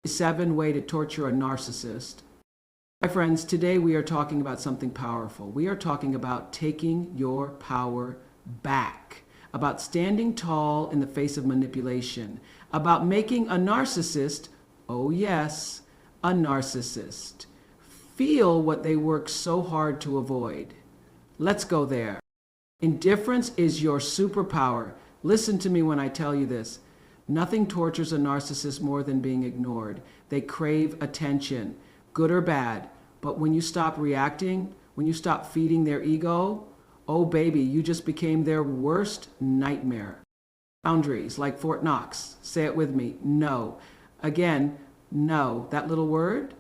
7 ways to torture a narcissist. My friends, today we are talking about something powerful. We are talking about taking your power back, about standing tall in the face of manipulation, about making a narcissist, oh yes, a narcissist, feel what they work so hard to avoid. Let's go there. Indifference is your superpower. Listen to me when I tell you this. Nothing tortures a narcissist more than being ignored. They crave attention, good or bad. But when you stop reacting, when you stop feeding their ego, oh baby, you just became their worst nightmare. Boundaries, like Fort Knox. Say it with me. No. Again, no. That little word,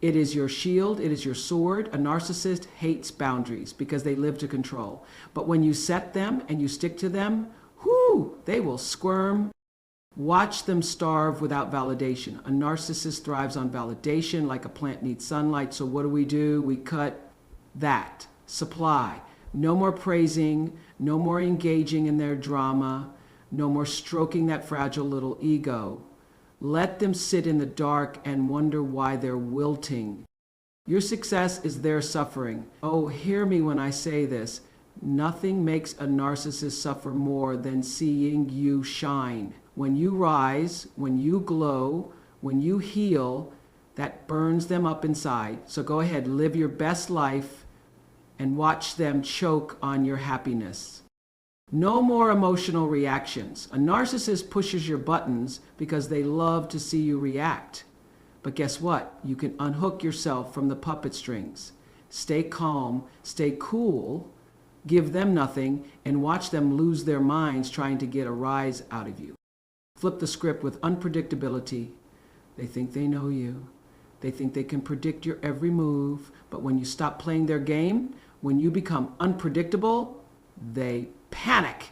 it is your shield, it is your sword. A narcissist hates boundaries because they live to control. But when you set them and you stick to them, whoo, they will squirm. Watch them starve without validation. A narcissist thrives on validation like a plant needs sunlight. So what do? We cut that supply. No more praising, no more engaging in their drama, no more stroking that fragile little ego. Let them sit in the dark and wonder why they're wilting. Your success is their suffering. Oh, hear me when I say this. Nothing makes a narcissist suffer more than seeing you shine. When you rise, when you glow, when you heal, that burns them up inside. So go ahead, live your best life and watch them choke on your happiness. No more emotional reactions. A narcissist pushes your buttons because they love to see you react. But guess what? You can unhook yourself from the puppet strings. Stay calm, stay cool, give them nothing, and watch them lose their minds trying to get a rise out of you. Flip the script with unpredictability. They think they know you. They think they can predict your every move. But when you stop playing their game, when you become unpredictable, they panic.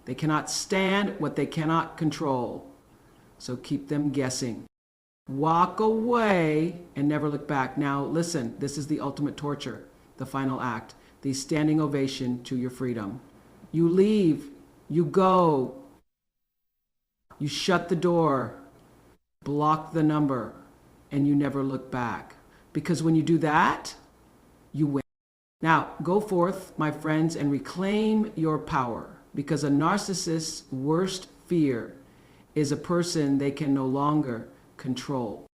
They cannot stand what they cannot control. So keep them guessing. Walk away and never look back. Now listen, this is the ultimate torture, the final act, the standing ovation to your freedom. You leave, you go, you shut the door, block the number, and you never look back. Because when you do that, you win. Now, go forth, my friends, and reclaim your power, because a narcissist's worst fear is a person they can no longer control.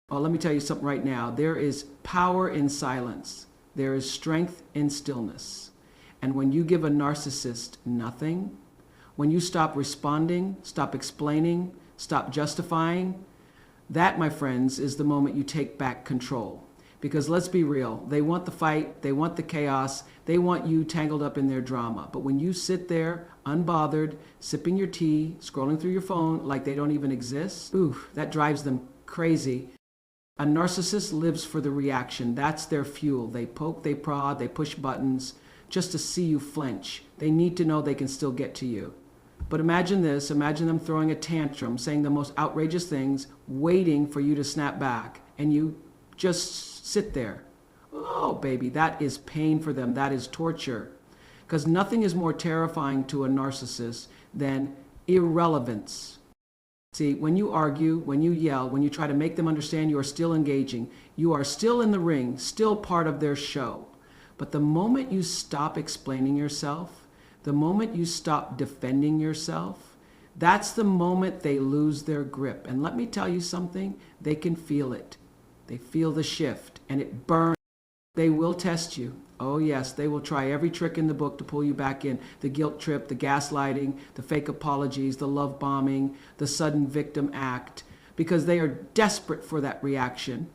Well, let me tell you something right now. There is power in silence. There is strength in stillness. And when you give a narcissist nothing, when you stop responding, stop explaining, stop justifying, that, my friends, is the moment you take back control. Because let's be real, they want the fight, they want the chaos, they want you tangled up in their drama. But when you sit there, unbothered, sipping your tea, scrolling through your phone like they don't even exist, oof, that drives them crazy. A narcissist lives for the reaction. That's their fuel. They poke, they prod, they push buttons just to see you flinch. They need to know they can still get to you. But imagine this, imagine them throwing a tantrum, saying the most outrageous things, waiting for you to snap back, and you just sit there. Oh, baby, that is pain for them. That is torture. Because nothing is more terrifying to a narcissist than irrelevance. See, when you argue, when you yell, when you try to make them understand you are still engaging, you are still in the ring, still part of their show. But the moment you stop explaining yourself, the moment you stop defending yourself, that's the moment they lose their grip. And let me tell you something, they can feel it. They feel the shift and it burns. They will test you. Oh yes, they will try every trick in the book to pull you back in. The guilt trip, the gaslighting, the fake apologies, the love bombing, the sudden victim act, because they are desperate for that reaction.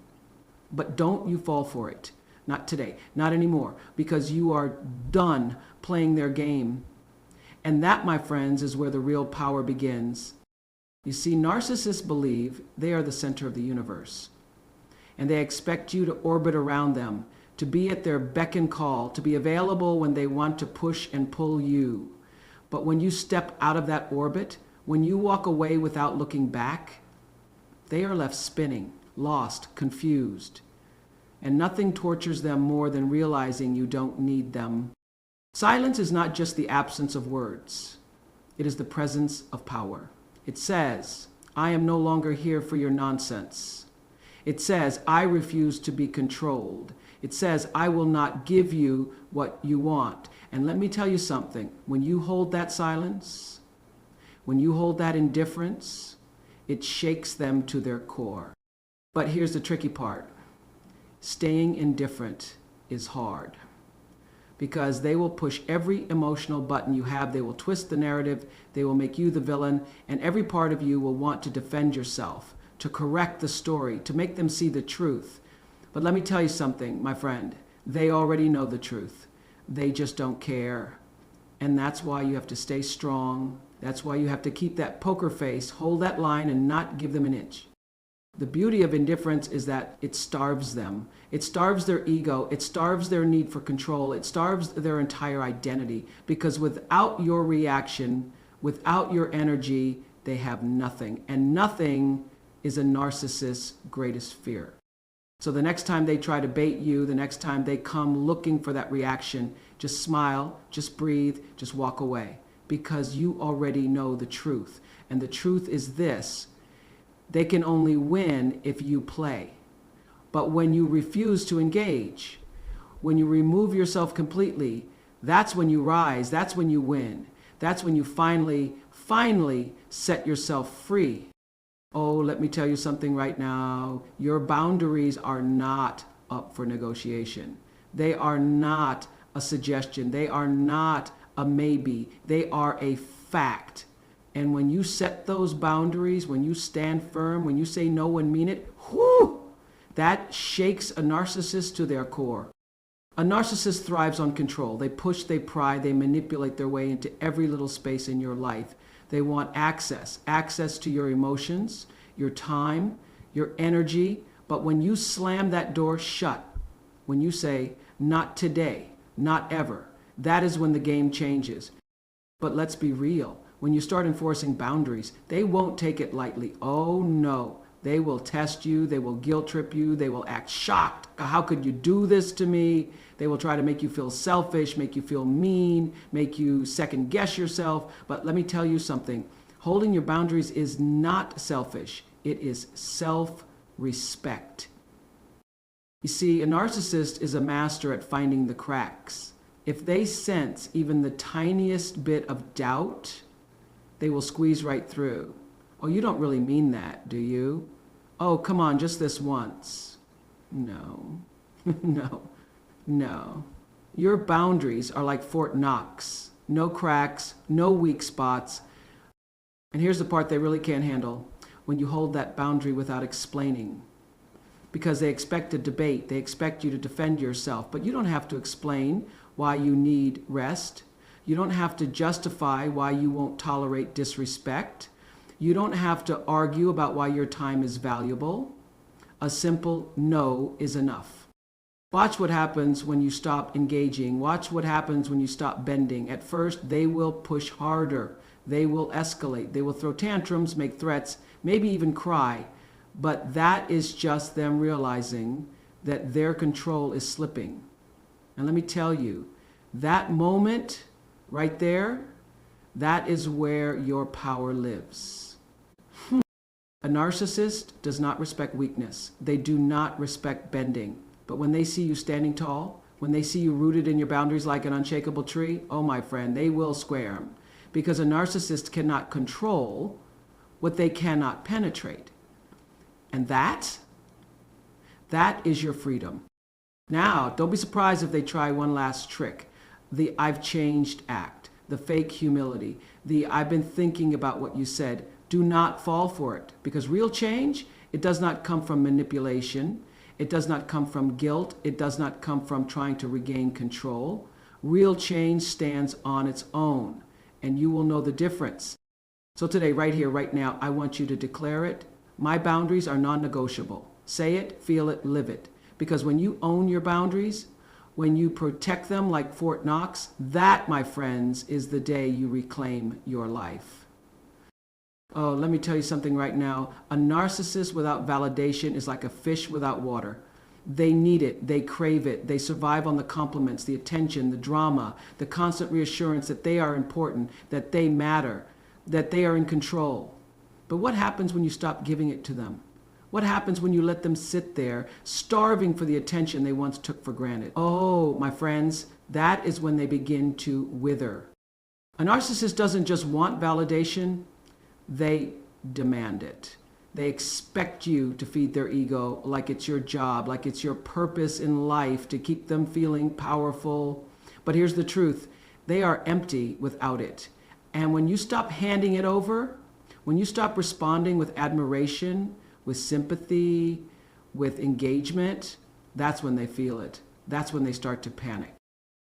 But don't you fall for it. Not today, not anymore, because you are done playing their game. And that, my friends, is where the real power begins. You see, narcissists believe they are the center of the universe. And they expect you to orbit around them, to be at their beck and call, to be available when they want to push and pull you. But when you step out of that orbit, when you walk away without looking back, they are left spinning, lost, confused. And nothing tortures them more than realizing you don't need them. Silence is not just the absence of words. It is the presence of power. It says, I am no longer here for your nonsense. It says, I refuse to be controlled. It says, I will not give you what you want. And let me tell you something. When you hold that silence, when you hold that indifference, it shakes them to their core. But here's the tricky part. Staying indifferent is hard because they will push every emotional button you have. They will twist the narrative. They will make you the villain, and every part of you will want to defend yourself, to correct the story, to make them see the truth. But let me tell you something, my friend. They already know the truth. They just don't care. And that's why you have to stay strong. That's why you have to keep that poker face, hold that line, and not give them an inch. The beauty of indifference is that it starves them. It starves their ego. It starves their need for control. It starves their entire identity. Because without your reaction, without your energy, they have nothing. And nothing is a narcissist's greatest fear. So the next time they try to bait you, the next time they come looking for that reaction, just smile, just breathe, just walk away. Because you already know the truth. And the truth is this: they can only win if you play. But when you refuse to engage, when you remove yourself completely, that's when you rise, that's when you win. That's when you finally set yourself free. Oh, let me tell you something right now. Your boundaries are not up for negotiation. They are not a suggestion. They are not a maybe. They are a fact. And when you set those boundaries, when you stand firm, when you say no and mean it, whoo, that shakes a narcissist to their core. A narcissist thrives on control. They push, they pry, they manipulate their way into every little space in your life. They want access to your emotions, your time, your energy. But when you slam that door shut, when you say, not today, not ever, that is when the game changes. But let's be real. When you start enforcing boundaries, they won't take it lightly. Oh no, they will test you. They will guilt trip you. They will act shocked. How could you do this to me? They will try to make you feel selfish, make you feel mean, make you second guess yourself. But let me tell you something. Holding your boundaries is not selfish. It is self-respect. You see, a narcissist is a master at finding the cracks. If they sense even the tiniest bit of doubt, they will squeeze right through. Oh, you don't really mean that, do you? Oh, come on, just this once. No, no. Your boundaries are like Fort Knox. No cracks, no weak spots. And here's the part they really can't handle. When you hold that boundary without explaining. Because they expect a debate. They expect you to defend yourself. But you don't have to explain why you need rest. You don't have to justify why you won't tolerate disrespect. You don't have to argue about why your time is valuable. A simple no is enough. Watch what happens when you stop engaging. Watch what happens when you stop bending. At first, they will push harder. They will escalate. They will throw tantrums, make threats, maybe even cry. But that is just them realizing that their control is slipping. And let me tell you, that moment right there, that is where your power lives. A narcissist does not respect weakness. They do not respect bending. But when they see you standing tall, when they see you rooted in your boundaries like an unshakable tree, oh my friend, they will squirm. Because a narcissist cannot control what they cannot penetrate. And that is your freedom. Now, don't be surprised if they try one last trick. The I've changed act, the fake humility, the I've been thinking about what you said. Do not fall for it, because real change, it does not come from manipulation. It does not come from guilt. It does not come from trying to regain control. Real change stands on its own, and you will know the difference. So today, right here, right now, I want you to declare it. My boundaries are non-negotiable. Say it, feel it, live it. Because when you own your boundaries, when you protect them like Fort Knox, that, my friends, is the day you reclaim your life. Oh, let me tell you something right now. A narcissist without validation is like a fish without water. They need it. They crave it. They survive on the compliments, the attention, the drama, the constant reassurance that they are important, that they matter, that they are in control. But what happens when you stop giving it to them? What happens when you let them sit there, starving for the attention they once took for granted? Oh, my friends, that is when they begin to wither. A narcissist doesn't just want validation, they demand it. They expect you to feed their ego like it's your job, like it's your purpose in life to keep them feeling powerful. But here's the truth, they are empty without it. And when you stop handing it over, when you stop responding with admiration, with sympathy, with engagement, that's when they feel it. That's when they start to panic.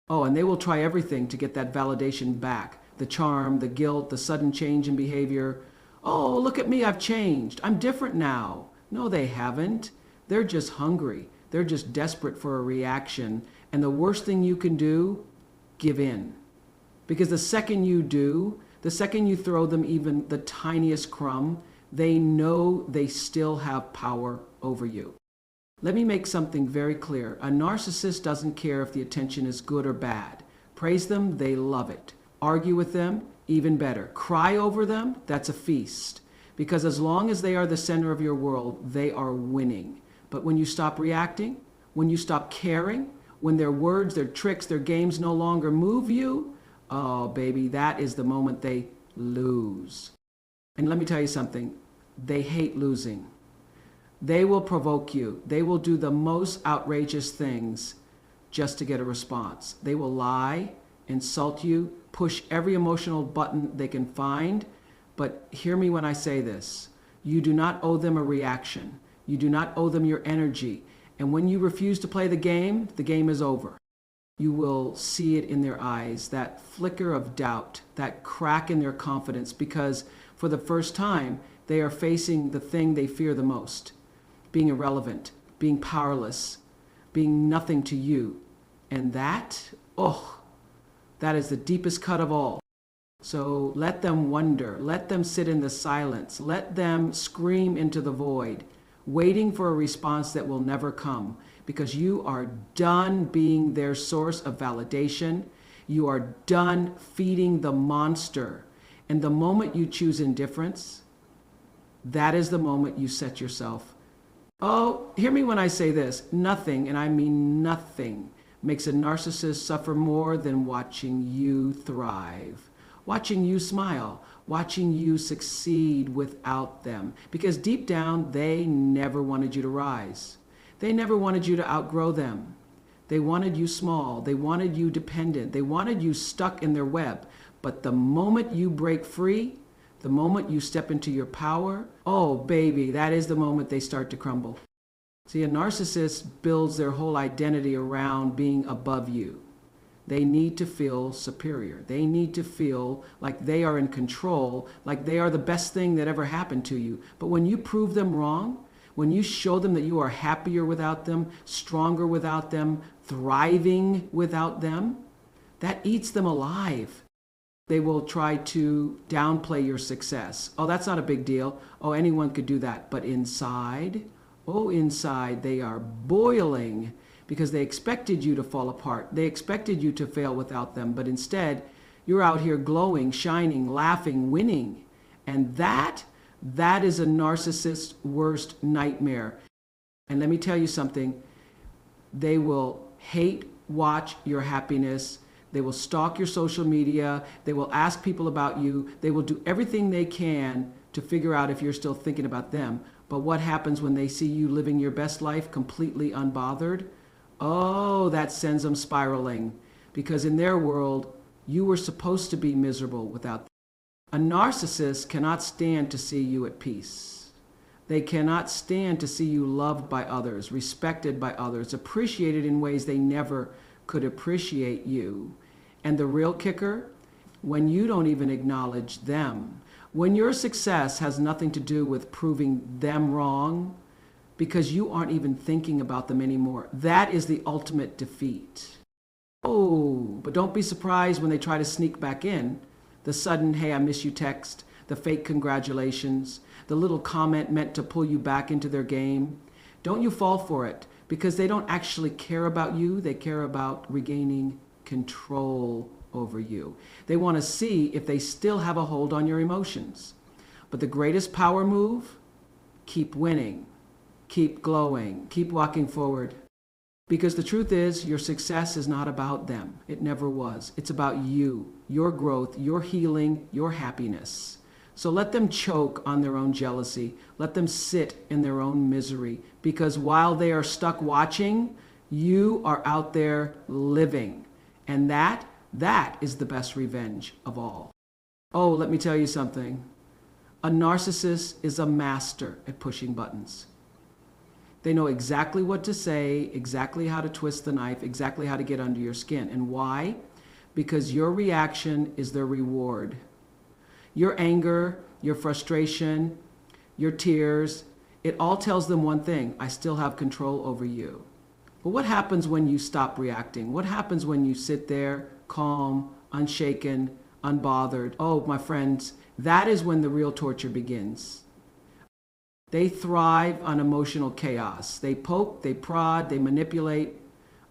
Oh, and they will try everything to get that validation back. The charm, the guilt, the sudden change in behavior. Oh, look at me, I've changed. I'm different now. No, they haven't. They're just hungry. They're just desperate for a reaction. And the worst thing you can do, give in. Because the second you do, the second you throw them even the tiniest crumb, they know they still have power over you. Let me make something very clear. A narcissist doesn't care if the attention is good or bad. Praise them, they love it. Argue with them, even better. Cry over them, that's a feast. Because as long as they are the center of your world, they are winning. But when you stop reacting, when you stop caring, when their words, their tricks, their games no longer move you, oh baby, that is the moment they lose. And let me tell you something, they hate losing. They will provoke you. They will do the most outrageous things just to get a response. They will lie, insult you, push every emotional button they can find. But hear me when I say this. You do not owe them a reaction. You do not owe them your energy. And when you refuse to play the game is over. You will see it in their eyes, that flicker of doubt, that crack in their confidence, because for the first time, they are facing the thing they fear the most, being irrelevant, being powerless, being nothing to you. And that, that is the deepest cut of all. So let them wonder, let them sit in the silence, let them scream into the void, waiting for a response that will never come, because you are done being their source of validation. You are done feeding the monster. And the moment you choose indifference, that is the moment you set yourself. Oh, hear me when I say this. Nothing, and I mean nothing, makes a narcissist suffer more than watching you thrive, watching you smile, watching you succeed without them. Because deep down, they never wanted you to rise. They never wanted you to outgrow them. They wanted you small. They wanted you dependent. They wanted you stuck in their web. But the moment you break free, the moment you step into your power, oh baby, that is the moment they start to crumble. See, a narcissist builds their whole identity around being above you. They need to feel superior. They need to feel like they are in control, like they are the best thing that ever happened to you. But when you prove them wrong, when you show them that you are happier without them, stronger without them, thriving without them, that eats them alive. They will try to downplay your success. Oh, that's not a big deal. Oh, anyone could do that. But inside, inside they are boiling because they expected you to fall apart. They expected you to fail without them. But instead, you're out here glowing, shining, laughing, winning. And that is a narcissist's worst nightmare. And let me tell you something. They will hate watch your happiness. They will stalk your social media. They will ask people about you. They will do everything they can to figure out if you're still thinking about them. But what happens when they see you living your best life completely unbothered? Oh, that sends them spiraling. Because in their world, you were supposed to be miserable without them. A narcissist cannot stand to see you at peace. They cannot stand to see you loved by others, respected by others, appreciated in ways they never could appreciate you. And the real kicker, when you don't even acknowledge them, when your success has nothing to do with proving them wrong, because you aren't even thinking about them anymore, that is the ultimate defeat. Oh, but don't be surprised when they try to sneak back in. The sudden, hey, I miss you text, the fake congratulations, the little comment meant to pull you back into their game. Don't you fall for it, because they don't actually care about you. They care about regaining control over you. They want to see if they still have a hold on your emotions. But the greatest power move, keep winning, keep glowing, keep walking forward. Because the truth is, your success is not about them. It never was. It's about you, your growth, your healing, your happiness. So let them choke on their own jealousy. Let them sit in their own misery. Because while they are stuck watching, you are out there living. And that is the best revenge of all. Oh, let me tell you something. A narcissist is a master at pushing buttons. They know exactly what to say, exactly how to twist the knife, exactly how to get under your skin. And why? Because your reaction is their reward. Your anger, your frustration, your tears, it all tells them one thing: I still have control over you. But what happens when you stop reacting? What happens when you sit there calm, unshaken, unbothered? Oh, my friends, that is when the real torture begins. They thrive on emotional chaos. They poke, they prod, they manipulate,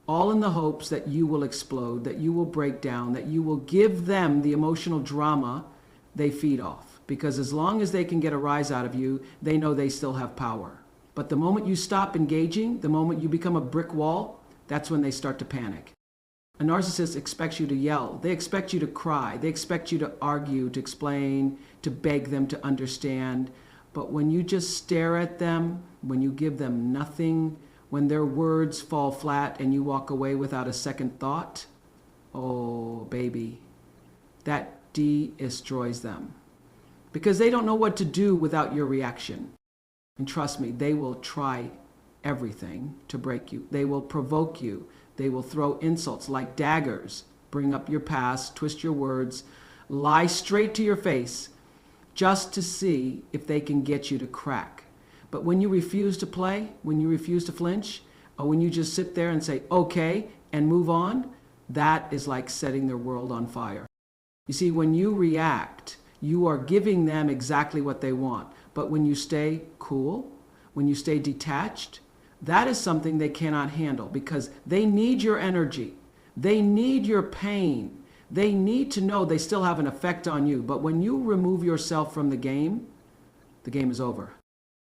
all in the hopes that you will explode, that you will break down, that you will give them the emotional drama they feed off. Because as long as they can get a rise out of you, they know they still have power. But the moment you stop engaging, the moment you become a brick wall, that's when they start to panic. A narcissist expects you to yell. They expect you to cry. They expect you to argue, to explain, to beg them to understand. But when you just stare at them, when you give them nothing, when their words fall flat and you walk away without a second thought, oh, baby, that destroys them. Because they don't know what to do without your reaction. And trust me, they will try everything to break you. They will provoke you. They will throw insults like daggers, bring up your past, twist your words, lie straight to your face, just to see if they can get you to crack. But when you refuse to play, when you refuse to flinch, or when you just sit there and say, okay, and move on, that is like setting their world on fire. You see, when you react, you are giving them exactly what they want. But when you stay cool, when you stay detached, that is something they cannot handle because they need your energy. They need your pain. They need to know they still have an effect on you. But when you remove yourself from the game is over.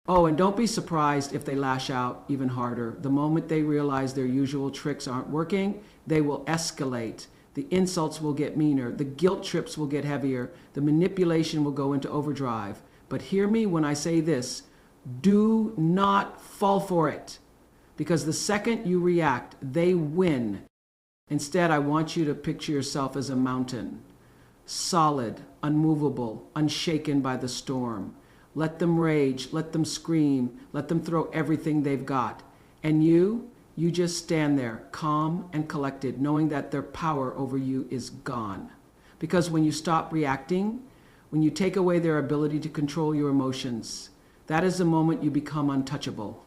Oh, and don't be surprised if they lash out even harder. The moment they realize their usual tricks aren't working, they will escalate. The insults will get meaner. The guilt trips will get heavier. The manipulation will go into overdrive. But hear me when I say this. Do not fall for it. Because the second you react, they win. Instead, I want you to picture yourself as a mountain. Solid, unmovable, unshaken by the storm. Let them rage, let them scream, let them throw everything they've got. And you just stand there, calm and collected, knowing that their power over you is gone. Because when you stop reacting, when you take away their ability to control your emotions, that is the moment you become untouchable.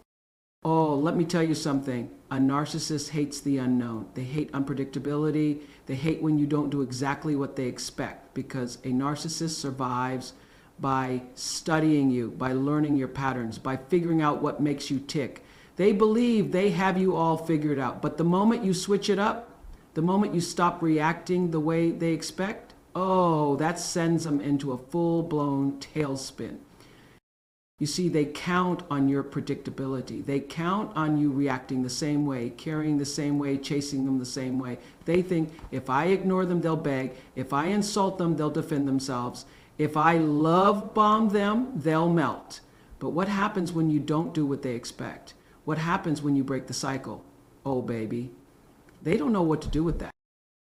Oh, let me tell you something. A narcissist hates the unknown. They hate unpredictability. They hate when you don't do exactly what they expect, because a narcissist survives by studying you, by learning your patterns, by figuring out what makes you tick. They believe they have you all figured out. But the moment you switch it up, the moment you stop reacting the way they expect, oh, that sends them into a full-blown tailspin. You see, they count on your predictability. They count on you reacting the same way, carrying the same way, chasing them the same way. They think if I ignore them, they'll beg. If I insult them, they'll defend themselves. If I love bomb them, they'll melt. But what happens when you don't do what they expect? What happens when you break the cycle? Oh, baby, they don't know what to do with that.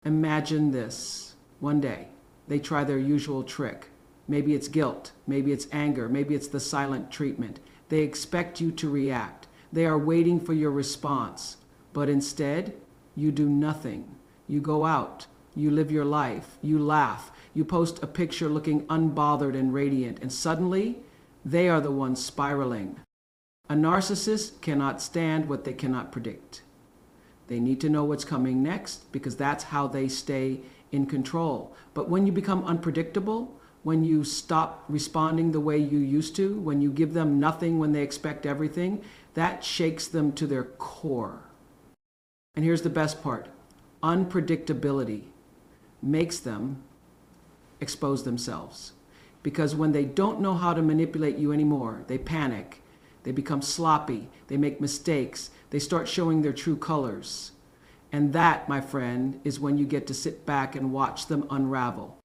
Imagine this. One day, they try their usual trick. Maybe it's guilt, maybe it's anger, maybe it's the silent treatment. They expect you to react. They are waiting for your response. But instead, you do nothing. You go out, you live your life, you laugh, you post a picture looking unbothered and radiant, and suddenly, they are the ones spiraling. A narcissist cannot stand what they cannot predict. They need to know what's coming next because that's how they stay in control. But when you become unpredictable, when you stop responding the way you used to, when you give them nothing when they expect everything, that shakes them to their core. And here's the best part. Unpredictability makes them expose themselves. Because when they don't know how to manipulate you anymore, they panic, they become sloppy, they make mistakes, they start showing their true colors. And that, my friend, is when you get to sit back and watch them unravel.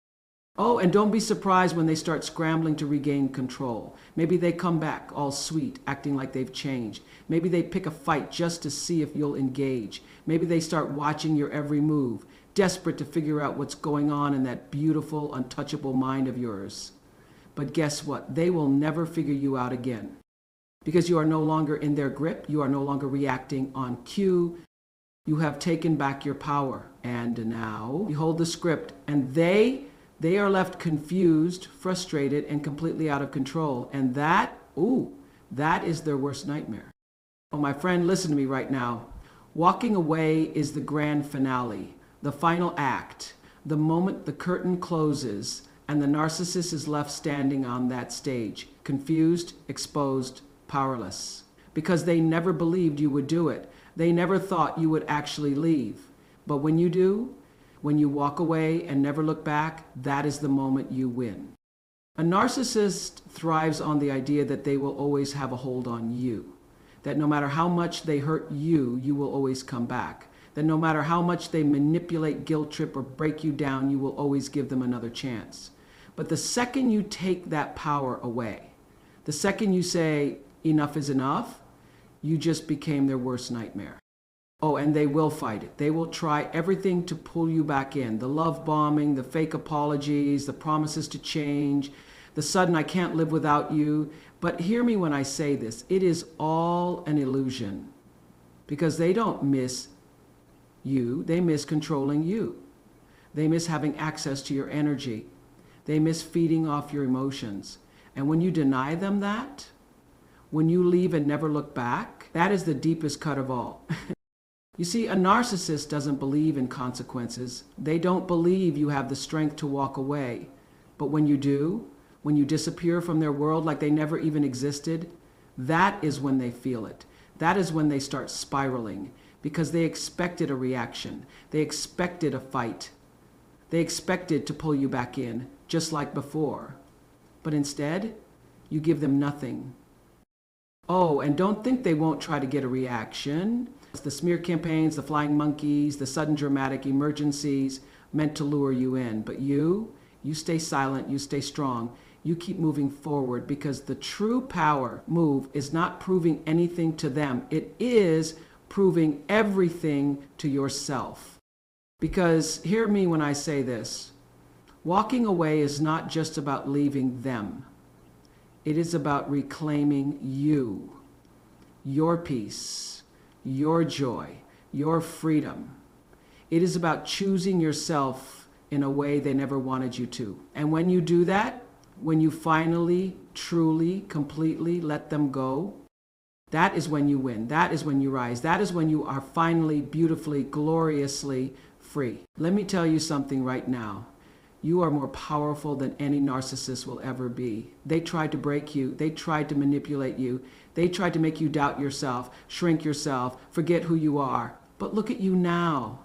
Oh, and don't be surprised when they start scrambling to regain control. Maybe they come back all sweet, acting like they've changed. Maybe they pick a fight just to see if you'll engage. Maybe they start watching your every move, desperate to figure out what's going on in that beautiful, untouchable mind of yours. But guess what? They will never figure you out again. Because you are no longer in their grip, you are no longer reacting on cue. You have taken back your power. And now you hold the script, and they are left confused, frustrated, and completely out of control. And that is their worst nightmare. Oh, my friend, listen to me right now. Walking away is the grand finale, the final act, the moment the curtain closes and the narcissist is left standing on that stage, confused, exposed, powerless. Because they never believed you would do it. They never thought you would actually leave. But when you do, when you walk away and never look back, that is the moment you win. A narcissist thrives on the idea that they will always have a hold on you. That no matter how much they hurt you, you will always come back. That no matter how much they manipulate, guilt trip, or break you down, you will always give them another chance. But the second you take that power away, the second you say, enough is enough, you just became their worst nightmare. Oh, and they will fight it. They will try everything to pull you back in. The love bombing, the fake apologies, the promises to change, the sudden I can't live without you. But hear me when I say this. It is all an illusion. Because they don't miss you. They miss controlling you. They miss having access to your energy. They miss feeding off your emotions. And when you deny them that, when you leave and never look back, that is the deepest cut of all. You see, a narcissist doesn't believe in consequences. They don't believe you have the strength to walk away. But when you do, when you disappear from their world like they never even existed, that is when they feel it. That is when they start spiraling, because they expected a reaction. They expected a fight. They expected to pull you back in, just like before. But instead, you give them nothing. Oh, and don't think they won't try to get a reaction. The smear campaigns, the flying monkeys, the sudden dramatic emergencies meant to lure you in. But you stay silent, you stay strong. You keep moving forward, because the true power move is not proving anything to them. It is proving everything to yourself. Because hear me when I say this. Walking away is not just about leaving them. It is about reclaiming you, your peace, your joy, your freedom. It is about choosing yourself in a way they never wanted you to. And when you do that, when you finally, truly, completely let them go, that is when you win. That is when you rise. That is when you are finally, beautifully, gloriously free. Let me tell you something right now. You are more powerful than any narcissist will ever be. They tried to break you. They tried to manipulate you. They tried to make you doubt yourself, shrink yourself, forget who you are. But look at you now.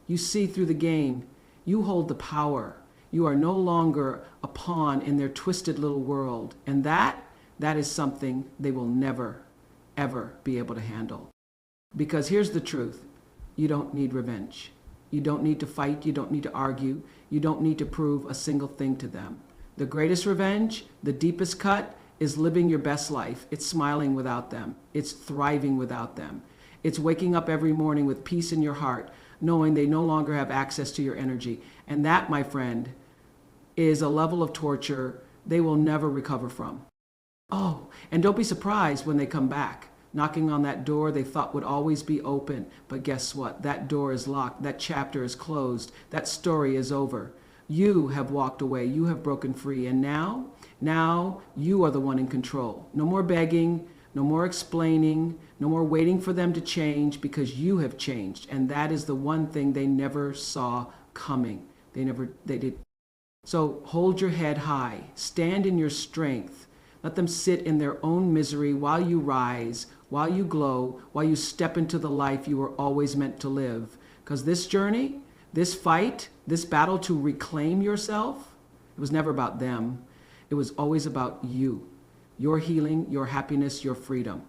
You see through the game. You hold the power. You are no longer a pawn in their twisted little world. And that is something they will never, ever be able to handle. Because here's the truth. You don't need revenge. You don't need to fight. You don't need to argue. You don't need to prove a single thing to them. The greatest revenge, the deepest cut, is living your best life. It's smiling without them. It's thriving without them. It's waking up every morning with peace in your heart, knowing they no longer have access to your energy. And that, my friend, is a level of torture they will never recover from. Oh, and don't be surprised when they come back, knocking on that door they thought would always be open. But guess what? That door is locked. That chapter is closed. That story is over. You have walked away. You have broken free. And now you are the one in control. No more begging, no more explaining, no more waiting for them to change, because you have changed. And that is the one thing they never saw coming. They did. So hold your head high. Stand in your strength. Let them sit in their own misery while you rise, while you glow, while you step into the life you were always meant to live. Because this journey, this fight, this battle to reclaim yourself, it was never about them. It was always about you, your healing, your happiness, your freedom.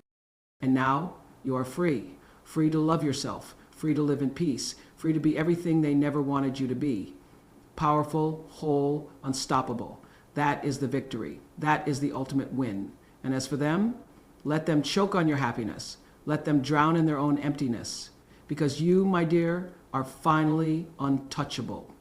And now you are free, free to love yourself, free to live in peace, free to be everything they never wanted you to be. Powerful, whole, unstoppable. That is the victory. That is the ultimate win. And as for them, let them choke on your happiness. Let them drown in their own emptiness. Because you, my dear, are finally untouchable.